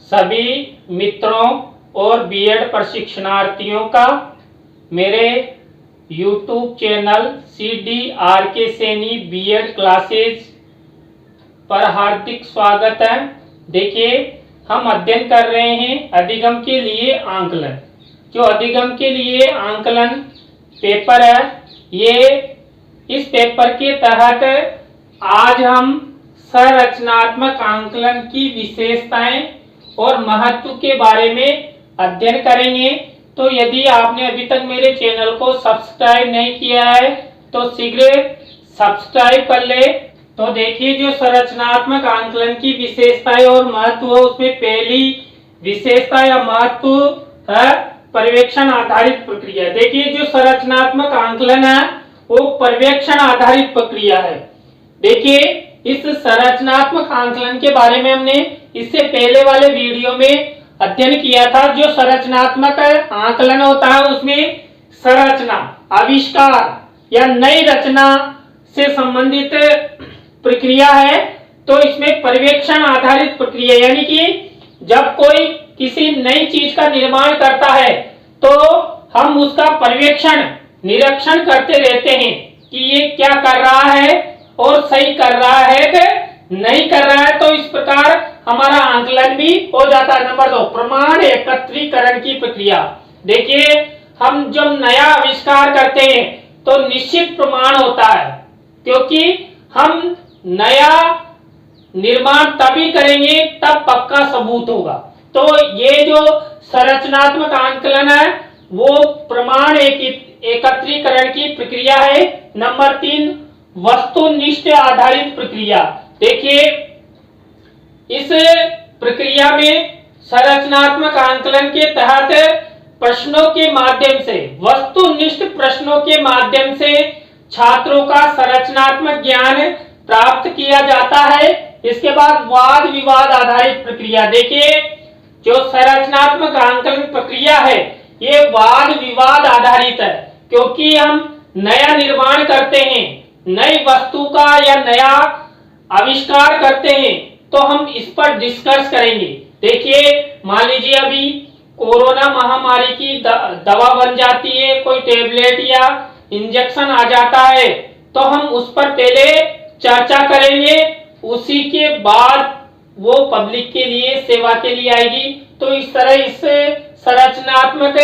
सभी मित्रों और बीएड प्रशिक्षणार्थियों का मेरे YouTube channel CDRK Saini BEd classes पर हार्दिक स्वागत है। देखिए, हम अध्ययन कर रहे हैं अधिगम के लिए आंकलन। जो अधिगम के लिए आंकलन पेपर है, ये इस पेपर के तहत आज हम संरचनात्मक आंकलन की विशेषताएं और महत्व के बारे में अध्ययन करेंगे। तो यदि आपने अभी तक मेरे चैनल को सब्सक्राइब नहीं किया है तो शीघ्र सब्सक्राइब कर ले। तो देखिए, जो संरचनात्मक आंकलन की विशेषताएं और महत्व है, उसमें पहली विशेषता या महत्व है पर्यवेक्षण आधारित प्रक्रिया। देखिए, जो संरचनात्मक आंकलन है वो पर्यवेक्षण आधारित प्रक्रिया है। देखिए, इस संरचनात्मक आंकलन के बारे में हमने इससे पहले वाले वीडियो में अध्ययन किया था। जो संरचनात्मक आंकलन होता है उसमें संरचना, आविष्कार या नई रचना से संबंधित प्रक्रिया है। तो इसमें पर्यवेक्षण आधारित प्रक्रिया यानी कि जब कोई किसी नई चीज का निर्माण करता है तो हम उसका पर्यवेक्षण, निरीक्षण करते रहते हैं कि ये क्या कर रहा है और सही कर रहा है कि नहीं कर रहा है। तो इस प्रकार हमारा आंकलन भी हो जाता है। नंबर 2, प्रमाण एकत्रीकरण की प्रक्रिया। देखिए, हम जब नया आविष्कार करते हैं तो निश्चित प्रमाण होता है, क्योंकि हम नया निर्माण तभी करेंगे तब पक्का सबूत होगा। तो ये जो संरचनात्मक आंकलन है वो प्रमाण एकत्रीकरण की प्रक्रिया है। नंबर 3, वस्तुनिष्ठ आधारित प्रक्रिया। देखिए, इस प्रक्रिया में संरचनात्मक आंकलन के तहत प्रश्नों के माध्यम से, वस्तुनिष्ठ प्रश्नों के माध्यम से छात्रों का संरचनात्मक ज्ञान प्राप्त किया जाता है। इसके बाद वाद विवाद आधारित प्रक्रिया। देखिए, जो संरचनात्मक आंकलन प्रक्रिया है ये वाद विवाद आधारित है, क्योंकि हम नया निर्माण करते हैं, नई वस्तु का या नया आविष्कार करते हैं तो हम इस पर डिस्कस करेंगे। देखिए, मान लीजिए अभी कोरोना महामारी की दवा बन जाती है, कोई टेबलेट या इंजेक्शन आ जाता है तो हम उस पर पहले चर्चा करेंगे, उसी के बाद वो पब्लिक के लिए, सेवा के लिए आएगी। तो इस तरह इस संरचनात्मक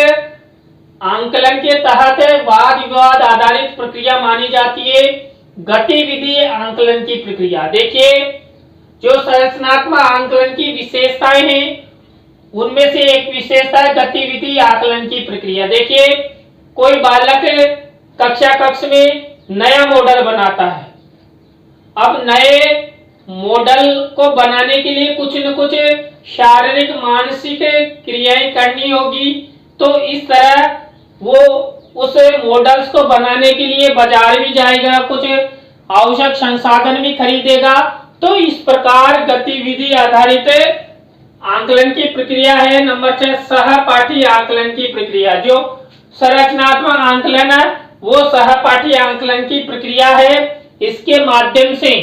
आंकलन के तहत वाद विवाद आधारित प्रक्रिया मानी जाती है गतिविधि आंकलन की प्रक्रिया। देखिए, जो संरचनात्मक आंकलन की विशेषताएं हैं उनमें से एक विशेषता है गतिविधि आंकलन की प्रक्रिया। देखिए, कोई बालक कक्षा कक्ष में नया मॉडल बनाता है। अब नए मॉडल को बनाने के लिए कुछ न कुछ शारीरिक मानसिक क्रियाएं करनी होगी। तो इस तरह वो उस मॉडल्स को बनाने के लिए बाजार भी जाएगा, कुछ आवश्यक संसाधन भी खरीदेगा। तो इस प्रकार गतिविधि आधारित आंकलन की प्रक्रिया है। नंबर 6, सहपाठी आंकलन की प्रक्रिया। जो संरचनात्मक आंकलन है वो सहपाठी आंकलन की प्रक्रिया है। इसके माध्यम से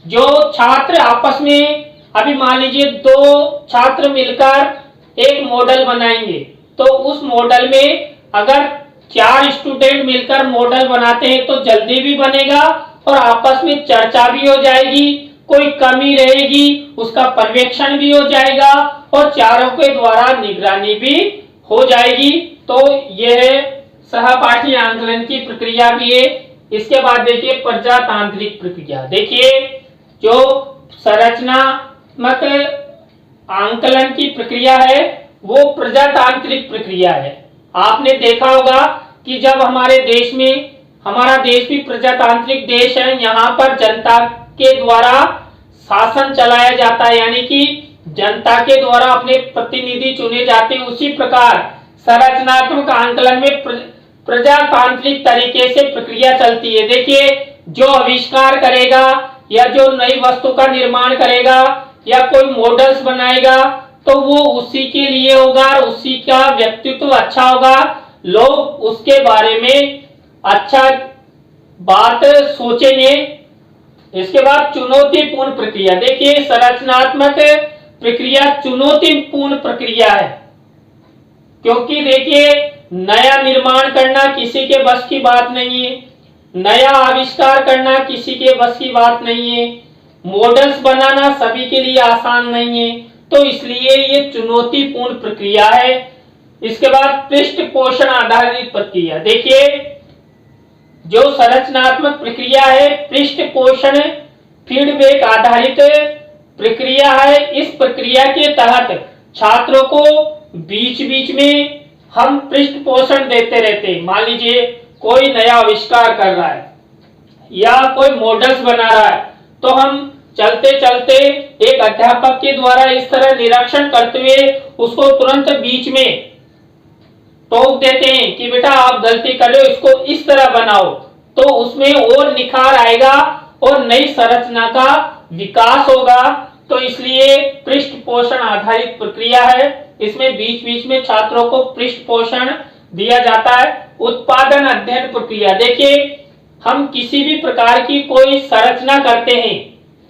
जो छात्र आपस में, अभी मान लीजिए 2 छात्र मिलकर एक मॉडल बनाएंगे, तो उस मॉडल में अगर 4 स्टूडेंट मिलकर मॉडल बनाते हैं तो जल्दी भी बनेगा और आपस में चर्चा भी हो जाएगी, कोई कमी रहेगी उसका पर्यवेक्षण भी हो जाएगा और चारों के द्वारा निगरानी भी हो जाएगी। तो यह सहपाठी आंकलन की प्रक्रिया भी है। इसके बाद देखिए प्रजातांत्रिक प्रक्रिया। देखिए, जो संरचनात्मक आंकलन की प्रक्रिया है वो प्रजातांत्रिक प्रक्रिया है। आपने देखा होगा कि जब हमारे देश में, हमारा देश भी प्रजातांत्रिक देश है, यहाँ पर जनता के द्वारा शासन चलाया जाता है, यानी कि जनता के द्वारा अपने प्रतिनिधि चुने जाते हैं। उसी प्रकार संरचनात्मक आंकलन में प्रजातांत्रिक तरीके से प्रक्रिया चलती है। देखिए, जो आविष्कार करेगा या जो नई वस्तु का निर्माण करेगा या कोई मॉडल्स बनाएगा तो वो उसी के लिए होगा, उसी का व्यक्तित्व अच्छा होगा, लोग उसके बारे में अच्छा बात सोचेंगे। इसके बाद चुनौतीपूर्ण प्रक्रिया। देखिए, संरचनात्मक प्रक्रिया चुनौतीपूर्ण प्रक्रिया है, क्योंकि देखिए नया निर्माण करना किसी के बस की बात नहीं है, नया आविष्कार करना किसी के बस की बात नहीं है, मॉडल्स बनाना सभी के लिए आसान नहीं है, तो इसलिए ये चुनौतीपूर्ण प्रक्रिया है। इसके बाद पृष्ठ पोषण आधारित प्रक्रिया, देखिए जो संरचनात्मक प्रक्रिया है पृष्ठ पोषण फीडबैक आधारित प्रक्रिया है। इस प्रक्रिया के तहत छात्रों को बीच बीच में हम पृष्ठ पोषण देते रहते हैं। मान लीजिए कोई नया आविष्कार कर रहा है या कोई मॉडल्स बना रहा है, तो हम चलते चलते एक अध्यापक के द्वारा इस तरह निरीक्षण करते हुए उसको तुरंत बीच में टोक देते हैं कि बेटा आप गलती कर रहे हो, इसको इस तरह बनाओ, तो उसमें और निखार आएगा और नई संरचना का विकास होगा। तो इसलिए पृष्ठ पोषण आधारित प्रक्रिया है, इसमें बीच बीच में छात्रों को पृष्ठ पोषण दिया जाता है। उत्पादन अध्ययन प्रक्रिया, देखिए हम किसी भी प्रकार की कोई संरचना करते हैं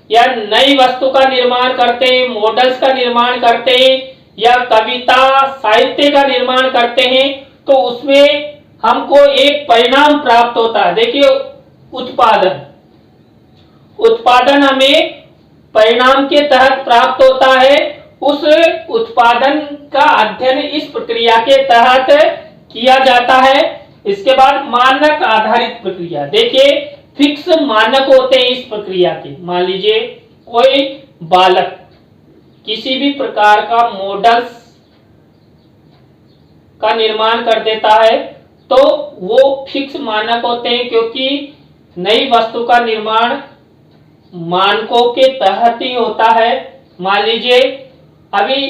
या नई वस्तु का निर्माण करते हैं, मॉडल्स का निर्माण करते हैं या कविता साहित्य का निर्माण करते हैं, तो उसमें हमको एक परिणाम प्राप्त होता है। देखिए उत्पादन हमें परिणाम के तहत प्राप्त होता है। उस उत्पादन का अध्ययन इस प्रक्रिया के तहत किया जाता है। इसके बाद मानक आधारित प्रक्रिया, देखिए फिक्स मानक होते हैं इस प्रक्रिया के। मान लीजिए कोई बालक किसी भी प्रकार का मॉडल्स का निर्माण कर देता है, तो वो फिक्स मानक होते हैं, क्योंकि नई वस्तु का निर्माण मानकों के तहत ही होता है। मान लीजिए अभी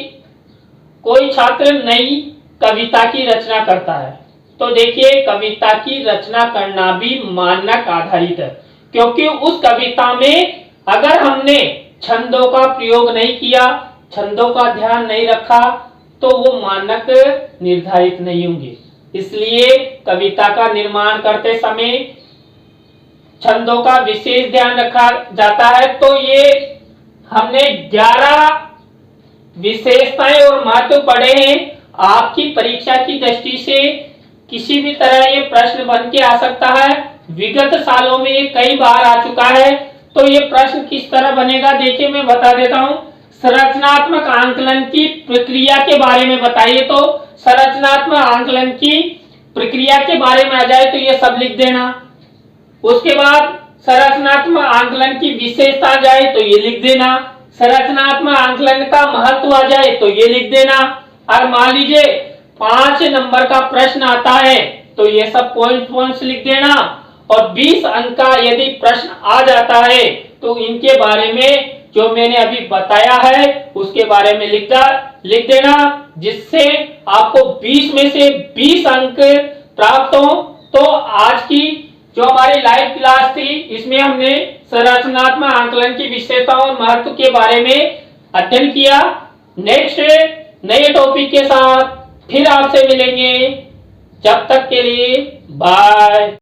कोई छात्र नई कविता की रचना करता है, तो देखिए कविता की रचना करना भी मानक आधारित है, क्योंकि उस कविता में अगर हमने छंदों का प्रयोग नहीं किया, छंदों का ध्यान नहीं रखा, तो वो मानक निर्धारित नहीं होंगे। इसलिए कविता का निर्माण करते समय छंदों का विशेष ध्यान रखा जाता है। तो ये हमने 11 विशेषताएं और महत्व पढ़े हैं। आपकी परीक्षा की दृष्टि से किसी भी तरह ये प्रश्न बन के आ सकता है, विगत सालों में ये कई बार आ चुका है। तो ये प्रश्न किस तरह बनेगा, देखिए मैं बता देता हूं। संरचनात्मक आंकलन की प्रक्रिया के बारे में बताइए, तो संरचनात्मक आंकलन की प्रक्रिया के बारे में आ जाए तो ये सब लिख देना। उसके बाद संरचनात्मक आंकलन की विशेषता आ जाए तो ये लिख देना। संरचनात्मक आंकलन का महत्व आ जाए तो ये लिख देना। और मान लीजिए 5 नंबर का प्रश्न आता है तो ये सब पॉइंट्स लिख देना। और 20 अंक का यदि प्रश्न आ जाता है तो इनके बारे में जो मैंने अभी बताया है उसके बारे में लिख देना, जिससे आपको 20 में से 20 अंक प्राप्त हो। तो आज की जो हमारी लाइव क्लास थी, इसमें हमने संरचनात्मक आंकलन की विशेषता और महत्व के बारे में अध्ययन किया। नेक्स्ट नए टॉपिक के साथ फिर आपसे मिलेंगे। जब तक के लिए बाय।